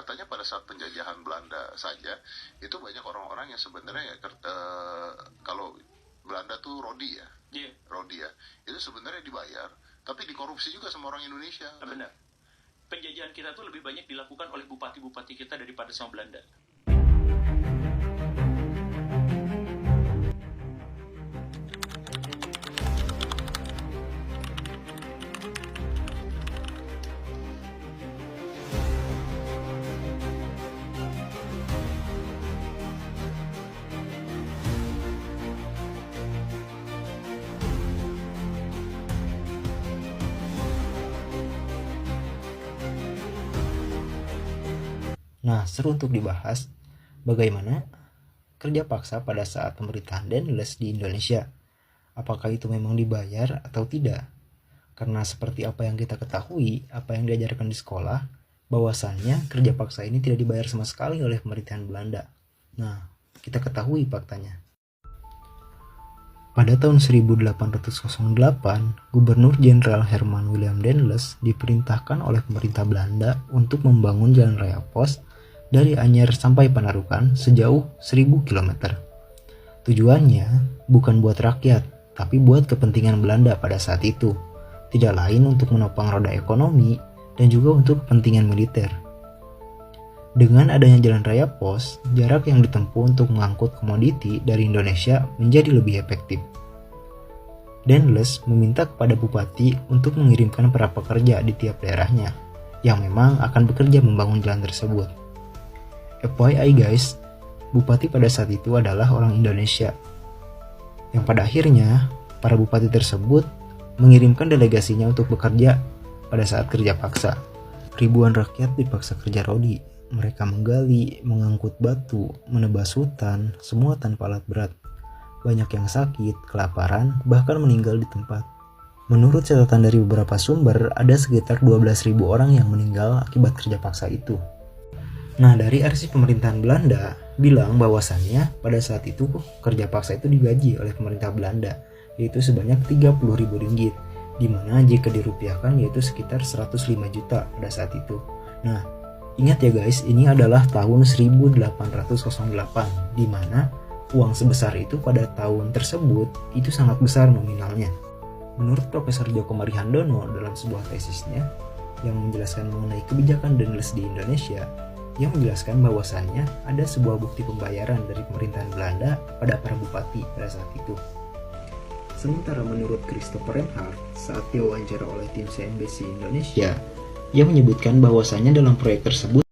katanya pada saat penjajahan Belanda saja itu banyak orang-orang yang sebenarnya kalau Belanda tuh Rodi ya, Rodi ya, itu sebenarnya dibayar, tapi dikorupsi juga sama orang Indonesia. Benar. Penjajahan kita tuh lebih banyak dilakukan oleh bupati-bupati kita daripada sama Belanda. Nah, seru untuk dibahas bagaimana kerja paksa pada saat pemerintahan Dendles di Indonesia. Apakah itu memang dibayar atau tidak? Karena seperti apa yang kita ketahui, apa yang diajarkan di sekolah, bahwasannya kerja paksa ini tidak dibayar sama sekali oleh pemerintahan Belanda. Nah, kita ketahui faktanya. Pada tahun 1808, Gubernur Jenderal Herman Willem Dendles diperintahkan oleh pemerintah Belanda untuk membangun jalan raya pos dari Anyer sampai Panarukan sejauh 1000 km. Tujuannya bukan buat rakyat, tapi buat kepentingan Belanda pada saat itu. Tidak lain untuk menopang roda ekonomi dan juga untuk kepentingan militer. Dengan adanya jalan raya pos, jarak yang ditempuh untuk mengangkut komoditi dari Indonesia menjadi lebih efektif. Dendles meminta kepada bupati untuk mengirimkan para pekerja di tiap daerahnya, yang memang akan bekerja membangun jalan tersebut. FYI guys, bupati pada saat itu adalah orang Indonesia. Yang pada akhirnya, para bupati tersebut mengirimkan delegasinya untuk bekerja pada saat kerja paksa. Ribuan rakyat dipaksa kerja rodi. Mereka menggali, mengangkut batu, menebas hutan, semua tanpa alat berat. Banyak yang sakit, kelaparan, bahkan meninggal di tempat. Menurut catatan dari beberapa sumber, ada sekitar 12.000 orang yang meninggal akibat kerja paksa itu. Nah, dari arsip pemerintahan Belanda bilang bahwasannya pada saat itu kerja paksa itu digaji oleh pemerintah Belanda, yaitu sebanyak 30.000 ringgit, di mana jika dirupiahkan yaitu sekitar 105 juta pada saat itu. Nah, ingat ya guys, ini adalah tahun 1808, di mana uang sebesar itu pada tahun tersebut itu sangat besar nominalnya. Menurut Profesor Djoko Marihandono dalam sebuah tesisnya yang menjelaskan mengenai kebijakan Dendles di Indonesia, yang menjelaskan bahwasannya ada sebuah bukti pembayaran dari pemerintahan Belanda pada para bupati pada saat itu. Sementara menurut Christopher Reinhardt saat diwawancara oleh tim CNBC Indonesia, ia menyebutkan bahwasannya dalam proyek tersebut